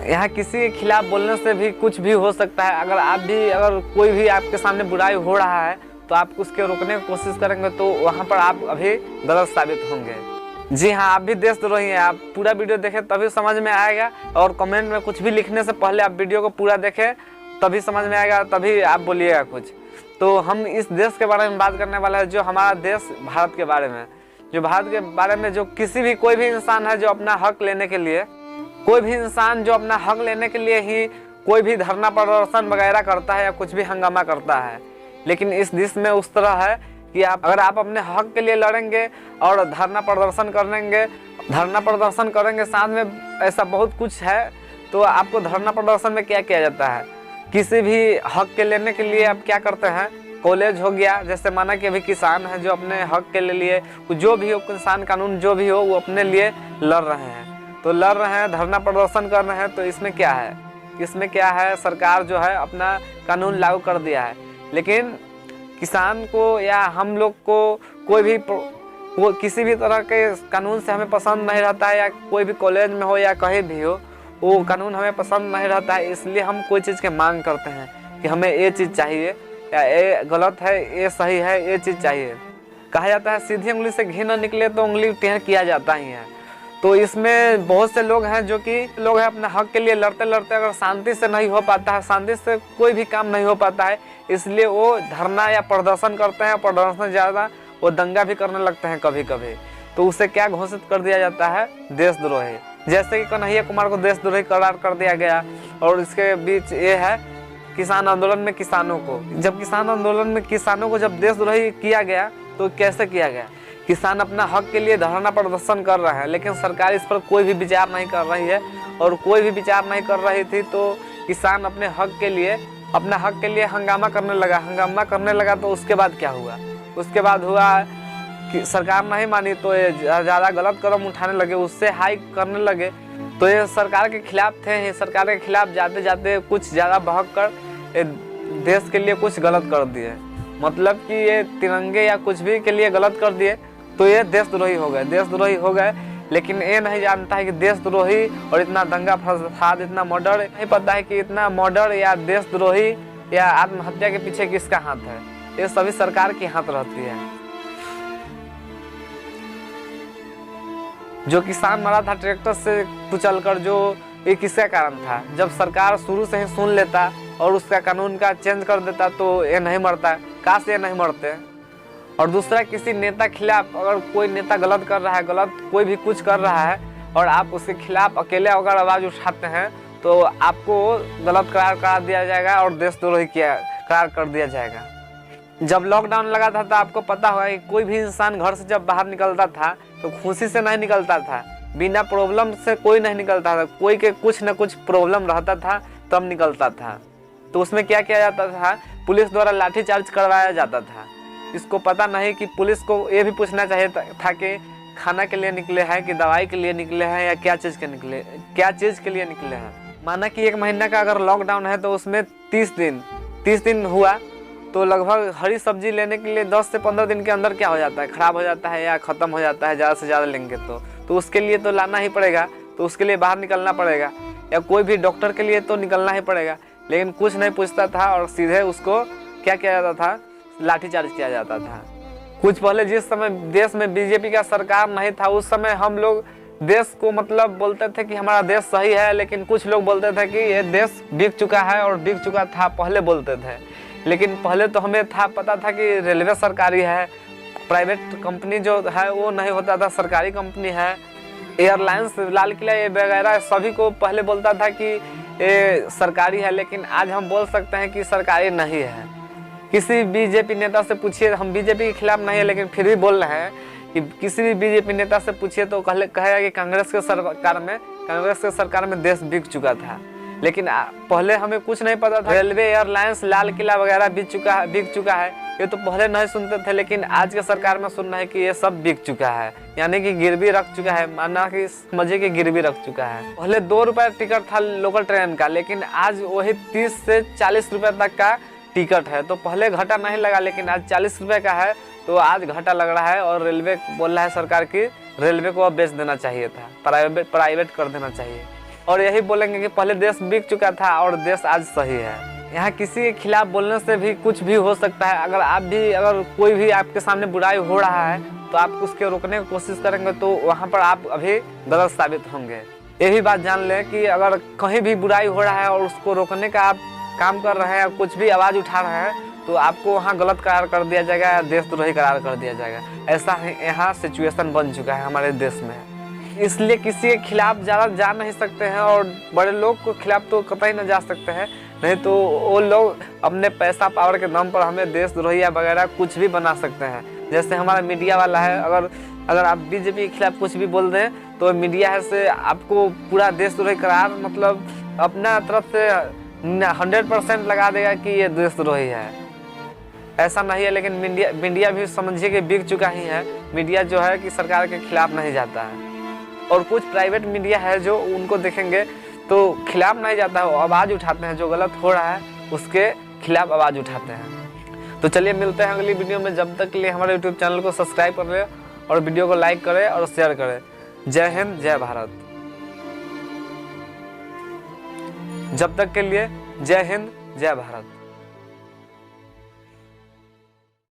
यहाँ किसी के खिलाफ बोलने से भी कुछ भी हो सकता है। अगर कोई भी आपके सामने बुराई हो रहा है तो आप उसके रोकने की कोशिश करेंगे तो वहाँ पर आप अभी गलत साबित होंगे। जी हाँ, आप भी देशद्रोही हैं। आप पूरा वीडियो देखें तभी समझ में आएगा, और कमेंट में कुछ भी लिखने से पहले आप वीडियो को पूरा देखें तभी समझ में आएगा, तभी आप बोलिएगा कुछ। तो हम इस देश के बारे में बात करने वाला है, जो हमारा देश भारत के बारे में, जो भारत के बारे में जो कोई भी इंसान है जो अपना हक लेने के लिए, कोई भी इंसान जो अपना हक लेने के लिए ही कोई भी धरना प्रदर्शन वगैरह करता है या कुछ भी हंगामा करता है। लेकिन इस देश में उस तरह है कि अगर आप अपने हक के लिए लड़ेंगे और धरना प्रदर्शन करेंगे साथ में ऐसा बहुत कुछ है। तो आपको धरना प्रदर्शन में क्या किया जाता है, किसी भी हक के लेने के लिए आप क्या करते हैं, कॉलेज हो गया, जैसे माना कि अभी किसान है जो अपने हक के लिए जो भी हो, किसान कानून जो भी हो वो अपने लिए लड़ रहे हैं, तो लड़ रहे हैं, धरना प्रदर्शन कर रहे हैं। तो इसमें क्या है, सरकार जो है अपना कानून लागू कर दिया है, लेकिन किसान को या हम लोग को किसी भी तरह के कानून से हमें पसंद नहीं रहता है, या कोई भी कॉलेज में हो या कहीं भी हो वो कानून हमें पसंद नहीं रहता है। इसलिए हम कोई चीज़ की मांग करते हैं कि हमें ये चीज़ चाहिए, या ये गलत है, ये सही है, ये चीज़ चाहिए। कहा जाता है सीधी उंगली से घी न निकले तो उंगली टेढ़ किया जाता ही है। तो इसमें बहुत से लोग हैं जो कि अपने हक के लिए लड़ते लड़ते अगर शांति से नहीं हो पाता है, शांति से कोई भी काम नहीं हो पाता है, इसलिए वो धरना या प्रदर्शन करते हैं। प्रदर्शन ज़्यादा वो दंगा भी करने लगते हैं कभी कभी। तो उसे क्या घोषित कर दिया जाता है, देशद्रोही। जैसे कि कन्हैया कुमार को देशद्रोही करार कर दिया गया। और इसके बीच ये है किसान आंदोलन में किसानों को जब देशद्रोही किया गया तो कैसे किया गया, किसान अपना हक के लिए धरना प्रदर्शन कर रहे हैं, लेकिन सरकार इस पर कोई भी विचार नहीं कर रही है। और कोई भी विचार नहीं कर रही थी तो किसान अपने हक के लिए हंगामा करने लगा। तो उसके बाद क्या हुआ, उसके बाद हुआ कि सरकार नहीं मानी तो ये ज़्यादा गलत कदम उठाने लगे, उससे हाइक करने लगे। तो ये सरकार के खिलाफ थे, सरकार के खिलाफ जाते जाते कुछ ज़्यादा बहक कर देश के लिए कुछ गलत कर दिए, मतलब कि ये तिरंगे या कुछ भी के लिए गलत कर दिए, तो ये देशद्रोही हो गए। लेकिन ये नहीं जानता है कि देशद्रोही और इतना दंगा फसाद, इतना मर्डर, नहीं पता है कि इतना मर्डर या देशद्रोही या आत्महत्या के पीछे किसका हाथ है। ये सभी सरकार की हाथ रहती है। जो किसान मरा था ट्रैक्टर से कुचलकर, जो ये किसका कारण था, जब सरकार शुरू से ही सुन लेता और उसका कानून का चेंज कर देता तो ये नहीं मरता, काश ये नहीं मरते। और दूसरा, किसी नेता खिलाफ अगर कोई नेता गलत कर रहा है, गलत कोई भी कुछ कर रहा है और आप उसके खिलाफ अकेले अगर आवाज़ उठाते हैं तो आपको गलत करार दिया जाएगा और देशद्रोही करार कर दिया जाएगा। जब लॉकडाउन लगा था तो आपको पता होगा कि कोई भी इंसान घर से जब बाहर निकलता था तो खुशी से नहीं निकलता था, बिना प्रॉब्लम से कोई नहीं निकलता था, कोई के कुछ न कुछ प्रॉब्लम रहता था तब निकलता था। तो उसमें क्या किया जाता था, पुलिस द्वारा लाठीचार्ज करवाया जाता था। इसको पता नहीं कि पुलिस को ये भी पूछना चाहिए था कि खाना के लिए निकले हैं कि दवाई के लिए निकले हैं या क्या चीज़ के लिए निकले हैं। माना कि 1 महीना का अगर लॉकडाउन है तो उसमें 30 दिन हुआ, तो लगभग हरी सब्जी लेने के लिए 10 से 15 दिन के अंदर क्या हो जाता है, ख़राब हो जाता है या ख़त्म हो जाता है। ज़्यादा से ज़्यादा लेंगे तो उसके लिए तो लाना ही पड़ेगा, तो उसके लिए बाहर निकलना पड़ेगा, या कोई भी डॉक्टर के लिए तो निकलना ही पड़ेगा। लेकिन कुछ नहीं पूछता था और सीधे उसको क्या किया जाता था, लाठीचार्ज किया जाता था। कुछ पहले जिस समय देश में बीजेपी का सरकार नहीं था, उस समय हम लोग देश को मतलब बोलते थे कि हमारा देश सही है, लेकिन कुछ लोग बोलते थे कि ये देश बिक चुका है और बिक चुका था, पहले बोलते थे। लेकिन पहले तो हमें पता था कि रेलवे सरकारी है, प्राइवेट कंपनी जो है वो नहीं होता था, सरकारी कंपनी है। एयरलाइंस, लाल किला ये वगैरह सभी को पहले बोलता था कि ये सरकारी है, लेकिन आज हम बोल सकते हैं कि सरकारी नहीं है। किसी बीजेपी नेता से पूछिए, हम बीजेपी के खिलाफ नहीं है लेकिन फिर भी बोल रहे हैं कि किसी भी बीजेपी नेता से पूछिए तो कहेगा कि कांग्रेस के सरकार में देश बिक चुका था। लेकिन पहले हमें कुछ नहीं पता था, रेलवे, एयरलाइंस, लाल किला वगैरह बिक चुका है, ये तो पहले नहीं सुनते थे। लेकिन आज के सरकार में सुनना है कि ये सब बिक चुका है, यानी कि गिरवी रख चुका है, माना कि समझिए कि गिरवी रख चुका है। पहले 2 रुपये टिकट था लोकल ट्रेन का, लेकिन आज वही 30 से 40 रुपये तक का टिकट है। तो पहले घाटा नहीं लगा, लेकिन आज 40 रुपये का है तो आज घाटा लग रहा है। और रेलवे बोल रहा है सरकार की रेलवे को अब बेच देना चाहिए था, प्राइवेट कर देना चाहिए। और यही बोलेंगे कि पहले देश बिक चुका था और देश आज सही है। यहाँ किसी के खिलाफ बोलने से भी कुछ भी हो सकता है। अगर कोई भी आपके सामने बुराई हो रहा है तो आप उसके रोकने की कोशिश करेंगे तो वहाँ पर आप अभी गलत साबित होंगे। ये भी बात जान लें कि अगर कहीं भी बुराई हो रहा है और उसको रोकने का आप काम कर रहे हैं, कुछ भी आवाज़ उठा रहे हैं, तो आपको वहाँ गलत करार कर दिया जाएगा या देशद्रोही करार कर दिया जाएगा। ऐसा यहाँ सिचुएशन बन चुका है हमारे देश में। इसलिए किसी के खिलाफ ज़्यादा जा नहीं सकते हैं और बड़े लोग के खिलाफ तो कतई न जा सकते हैं, नहीं तो वो लोग अपने पैसा पावर के दम पर हमें देशद्रोही वगैरह कुछ भी बना सकते हैं। जैसे हमारा मीडिया वाला है, अगर आप बीजेपी के खिलाफ कुछ भी बोल दें तो मीडिया है से आपको पूरा देशद्रोही करार मतलब अपना तरफ से 100% लगा देगा कि ये देशद्रोही है। ऐसा नहीं है, लेकिन मीडिया भी समझिए कि बिक चुका ही है। मीडिया जो है कि सरकार के खिलाफ नहीं जाता है, और कुछ प्राइवेट मीडिया है जो उनको देखेंगे तो खिलाफ नहीं जाता है, आवाज़ उठाते हैं, जो गलत हो रहा है उसके खिलाफ आवाज़ उठाते हैं। तो चलिए मिलते हैं अगली वीडियो में। जब तक के लिए हमारे यूट्यूब चैनल को सब्सक्राइब कर लें और वीडियो को लाइक करें और शेयर करें। जय हिंद, जय भारत। जब तक के लिए जय हिंद, जय भारत।